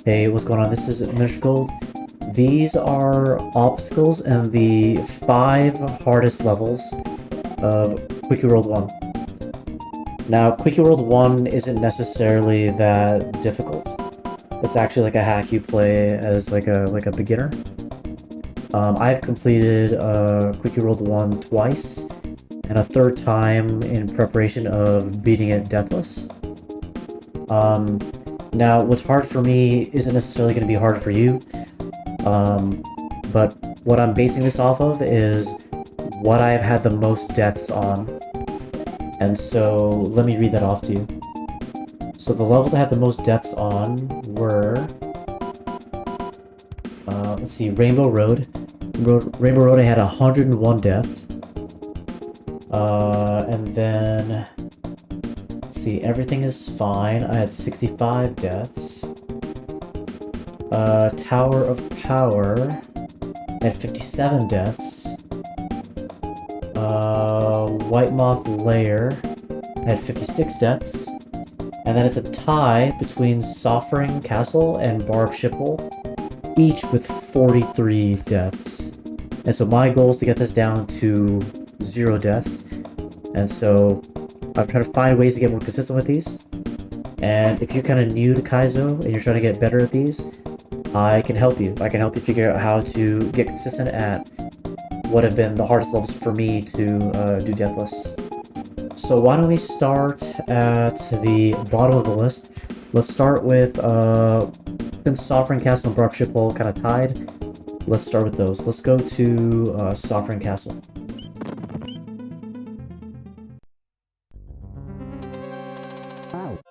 Hey, what's going on? This is Mr. Gold. These are obstacles in the 5 hardest levels of Quickie World 1. Now, Quickie World 1 isn't necessarily that difficult. It's actually like a hack you play as like a beginner. I've completed Quickie World 1 twice, and a third time in preparation of beating it Deathless. Now, what's hard for me isn't necessarily going to be hard for you, but what I'm basing this off of is what I've had the most deaths on. And so, let me read that off to you. So the levels I had the most deaths on were... let's see, Rainbow Road. Rainbow Road I had 101 deaths. And then... Let's see, Everything is Fine. I had 65 deaths. Tower of Power. I had 57 deaths. White Moth Lair. I had 56 deaths. And then it's a tie between Soffering Castle and Barb Shipple, each with 43 deaths. And so my goal is to get this down to 0 deaths. And so I'm trying to find ways to get more consistent with these. And if you're kind of new to Kaizo and you're trying to get better at these, I can help you. I can help you figure out how to get consistent at what have been the hardest levels for me to do Deathless. So why don't we start at the bottom of the list. Let's start with, since Sovereign Castle and Barb Shipple kind of tied, let's start with those. Let's go to Sovereign Castle.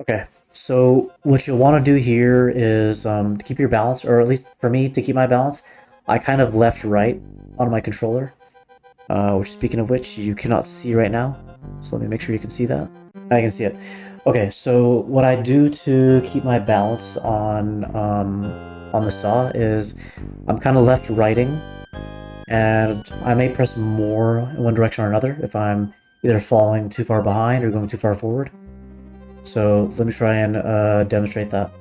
Okay, so what you'll want to do here is to keep your balance, or at least for me, to keep my balance, I kind of left-right on my controller, which, speaking of which, you cannot see right now. So let me make sure you can see that. I can see it. Okay, so what I do to keep my balance on the saw is I'm kind of left-righting, and I may press more in one direction or another if I'm either falling too far behind or going too far forward. So let me try and demonstrate that.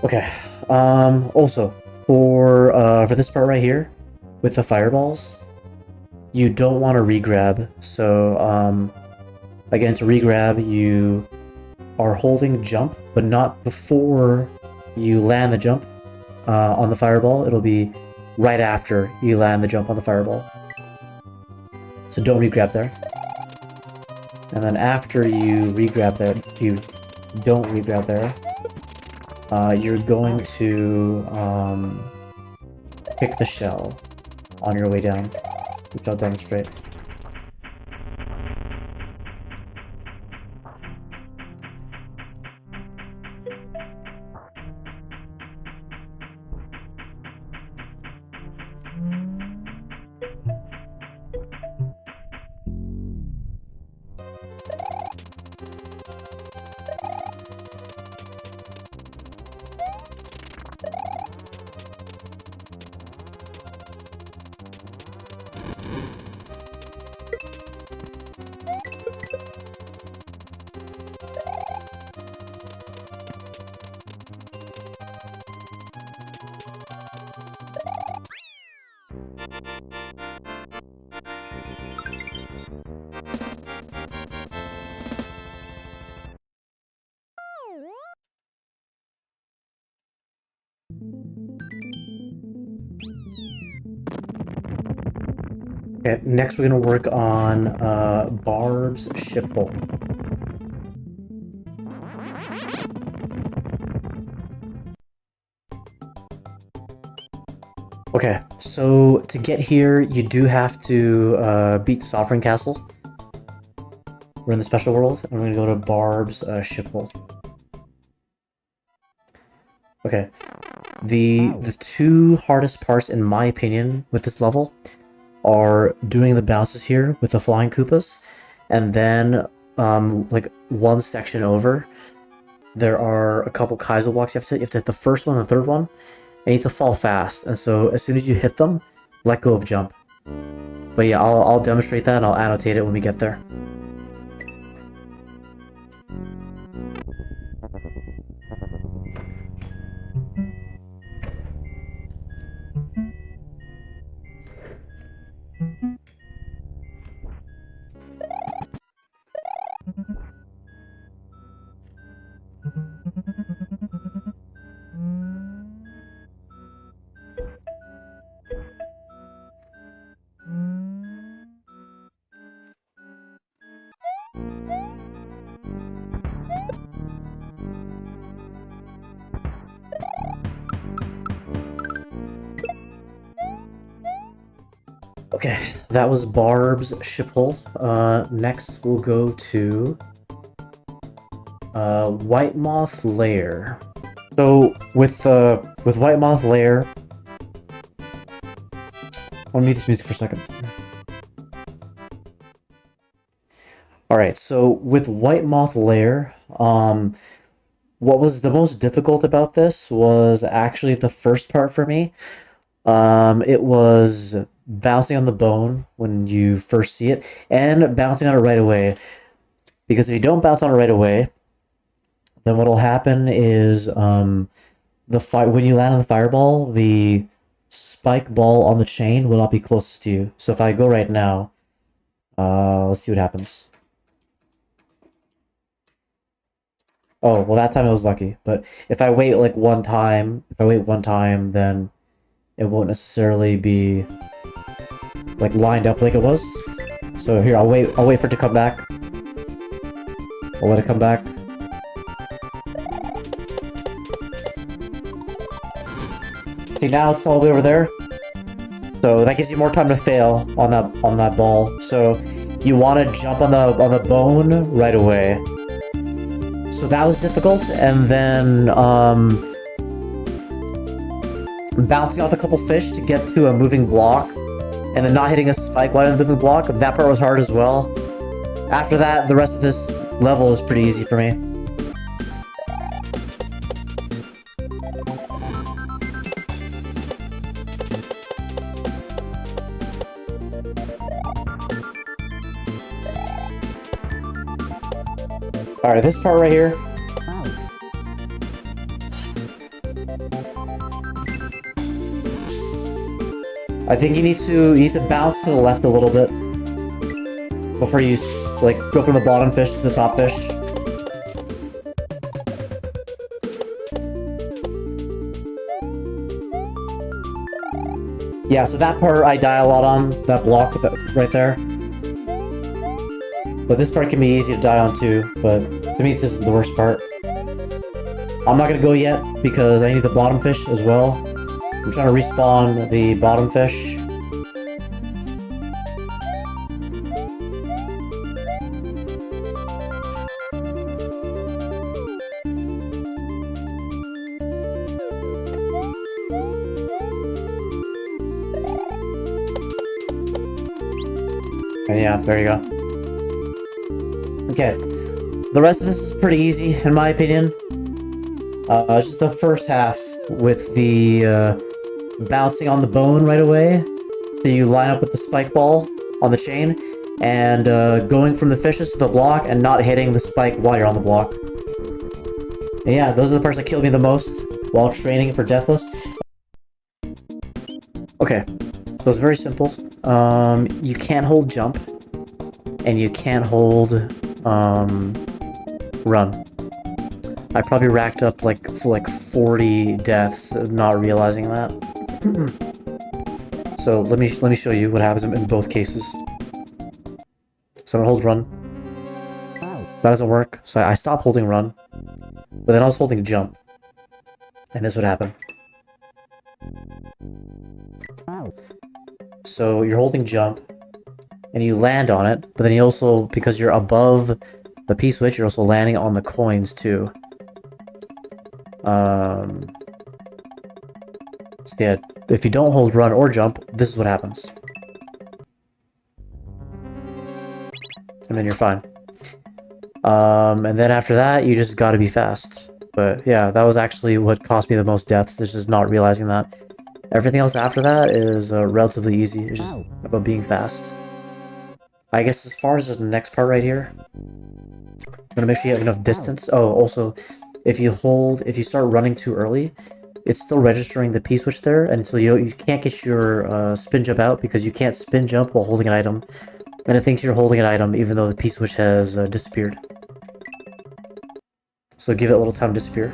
Okay, also, for this part right here, with the fireballs, you don't want to regrab. So, again, to regrab, you are holding jump, but not before you land the jump on the fireball. It'll be right after you land the jump on the fireball. So don't regrab there. And then after you regrab that, you don't regrab there. You're going to pick the shell on your way down, which I'll demonstrate. Okay, next we're going to work on Barb's Shipple. Okay, so to get here, you do have to beat Sovereign Castle. We're in the special world, and we're gonna go to Barb's ship hole. Okay. The two hardest parts, in my opinion, with this level are doing the bounces here with the flying Koopas, and then like one section over, there are a couple Kaizo blocks you have to hit the first one and the third one, and you need to fall fast, and so as soon as you hit them, let go of jump. But yeah, I'll demonstrate that and I'll annotate it when we get there. Okay, that was Barb's ship hole. Next we'll go to White Moth Lair. So with White Moth Lair, I'll mute this music for a second. Alright, so with White Moth Lair, what was the most difficult about this was actually the first part for me. It was bouncing on the bone when you first see it, and bouncing on it right away. Because if you don't bounce on it right away, then what'll happen is when you land on the fireball, the spike ball on the chain will not be closest to you. So if I go right now, let's see what happens. Oh, well that time I was lucky, but if I wait like one time, then it won't necessarily be like lined up like it was. So here, I'll wait for it to come back. I'll let it come back. See, now it's all the way over there. So that gives you more time to fail on that ball. So you want to jump on the bone right away. So that was difficult, and then bouncing off a couple fish to get to a moving block, and then not hitting a spike while in the moving block. That part was hard as well. After that, the rest of this level is pretty easy for me. Alright, this part right here. I think you need to bounce to the left a little bit before you like go from the bottom fish to the top fish. Yeah, so that part I die a lot on, that block right there. But this part can be easy to die on too, but to me this isn't the worst part. I'm not gonna go yet because I need the bottom fish as well. I'm trying to respawn the bottom fish. And yeah, there you go. Okay, the rest of this is pretty easy, in my opinion. Just the first half with the bouncing on the bone right away. So you line up with the spike ball on the chain, and going from the fishes to the block and not hitting the spike while you're on the block. And yeah, those are the parts that killed me the most while training for Deathless. Okay, so it's very simple. You can't hold jump, and you can't hold run. I probably racked up like 40 deaths not realizing that. So let me show you what happens in both cases. So I'm gonna hold run. That doesn't work, so I stopped holding run. But then I was holding jump. And this would happen. So you're holding jump, and you land on it, but then you also, because you're above the P-switch, you're also landing on the coins too. So yeah, if you don't hold run or jump, this is what happens. And then you're fine. And then after that, you just gotta be fast. But yeah, that was actually what cost me the most deaths, is just not realizing that. Everything else after that is relatively easy. It's just about being fast. I guess as far as the next part right here, I'm gonna make sure you have enough distance. Oh, also, if you start running too early, it's still registering the P-switch there, and so you can't get your spin jump out because you can't spin jump while holding an item. And it thinks you're holding an item even though the P-switch has disappeared. So give it a little time to disappear.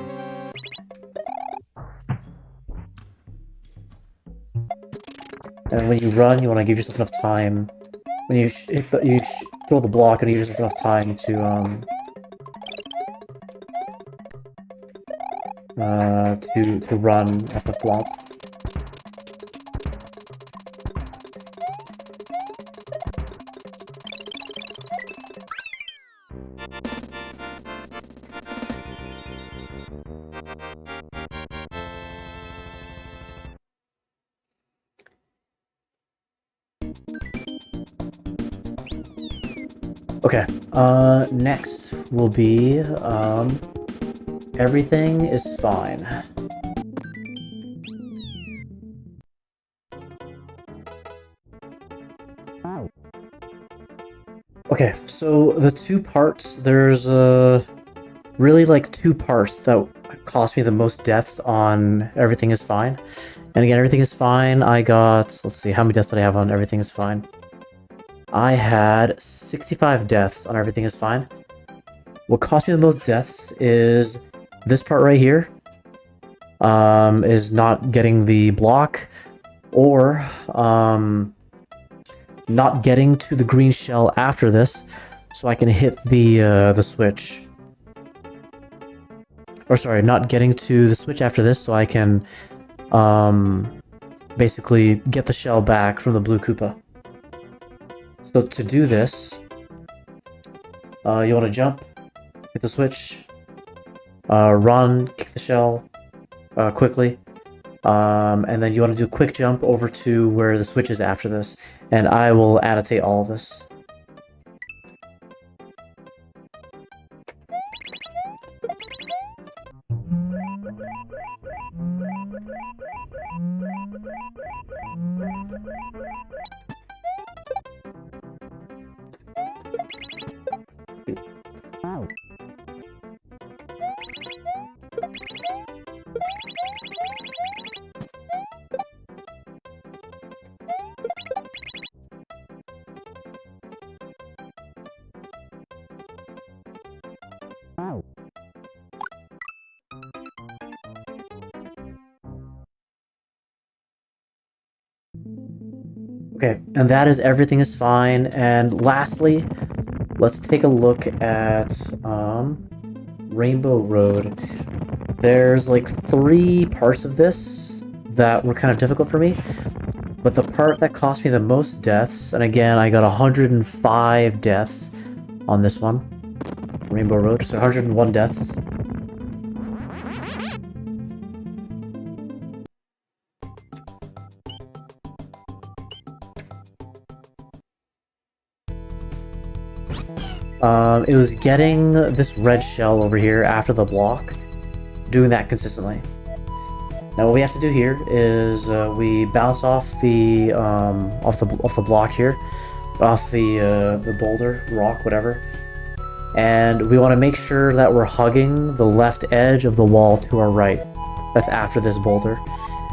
And when you run, you want to give yourself enough time. When you throw the block, and you give yourself enough time to run at the flop. Okay, next will be, everything is fine. Okay, so the two parts, there's, really like two parts that cost me the most deaths on Everything is Fine. And again, Everything is Fine, I got, let's see, how many deaths did I have on Everything is Fine? I had 65 deaths on Everything is Fine. What cost me the most deaths is this part right here. Is not getting the block, or not getting to the green shell after this, so I can hit the switch. Or sorry, not getting to the switch after this, so I can basically get the shell back from the blue Koopa. So to do this, you want to jump, hit the switch, run, kick the shell quickly, and then you want to do a quick jump over to where the switch is after this, and I will annotate all of this. Okay, and that is Everything is Fine. And lastly, let's take a look at Rainbow Road. There's like 3 parts of this that were kind of difficult for me, but the part that cost me the most deaths, and again, I got 105 deaths on this one, Rainbow Road, so 101 deaths. It was getting this red shell over here after the block, doing that consistently. Now what we have to do here is we bounce off the block here, off the boulder, rock, whatever, and we want to make sure that we're hugging the left edge of the wall to our right. That's after this boulder,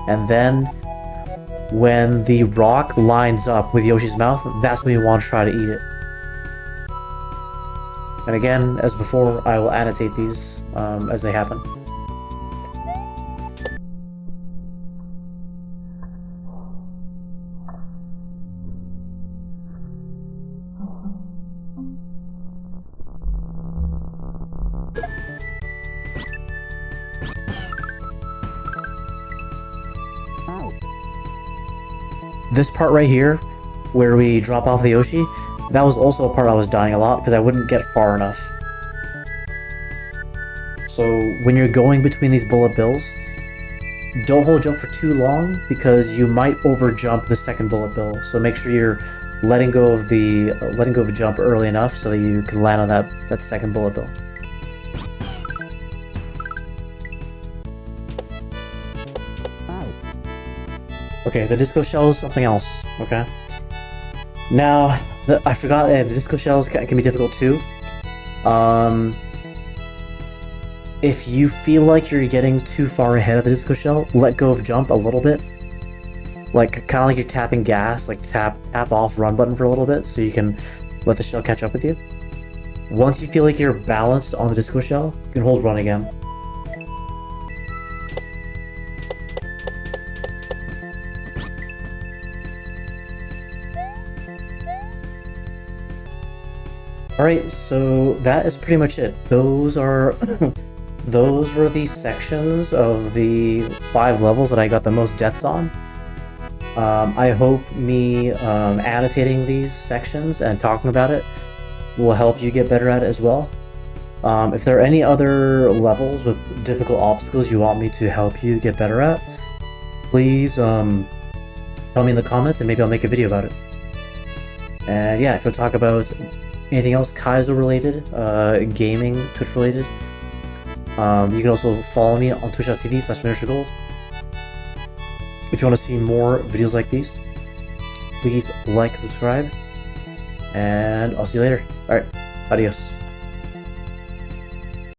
and then when the rock lines up with Yoshi's mouth, that's when we want to try to eat it. And again, as before, I will annotate these as they happen. This part right here where we drop off the Yoshi, that was also a part I was dying a lot because I wouldn't get far enough. So when you're going between these bullet bills, don't hold jump for too long because you might over jump the second bullet bill. So make sure you're letting go of the jump early enough so that you can land on that second bullet bill. Okay, the disco shell is something else. Okay. Now, I forgot the disco shells can be difficult too. If you feel like you're getting too far ahead of the disco shell, let go of jump a little bit. Like, kind of like you're tapping gas, like tap off run button for a little bit so you can let the shell catch up with you. Once you feel like you're balanced on the disco shell, you can hold run again. Alright, so that is pretty much it. Those are those were the sections of the 5 levels that I got the most deaths on. I hope me annotating these sections and talking about it will help you get better at it as well. If there are any other levels with difficult obstacles you want me to help you get better at, please tell me in the comments and maybe I'll make a video about it. And yeah, if you'll talk about anything else Kaizo related, gaming, Twitch related, you can also follow me on twitch.tv/miniaturegold. If you want to see more videos like these, please like and subscribe, and I'll see you later. Alright, adios.